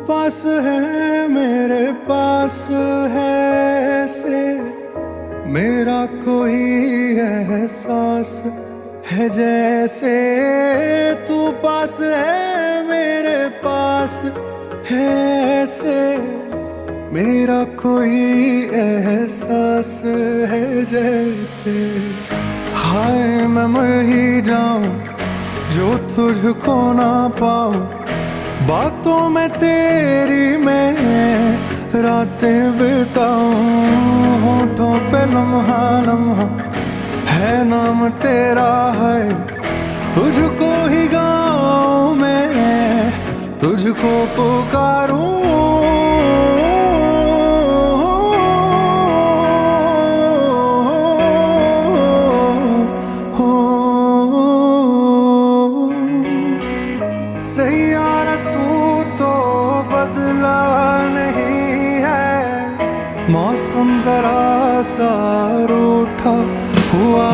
पास है मेरे पास है से मेरा कोई एहसास है जैसे तू पास है मेरे पास है से मेरा कोई एहसास है जैसे। हाय मैं मर ही जाऊं जो तुझको ना पाऊं, बातों में तेरी मैं रातें बिताऊं। होठों पे लम्हा लम्हा है नाम तेरा है, तुझको ही गाऊं मैं, तुझको पुकारूं। सैयारा तू तो बदला नहीं है, मौसम जरा सा रूठा हुआ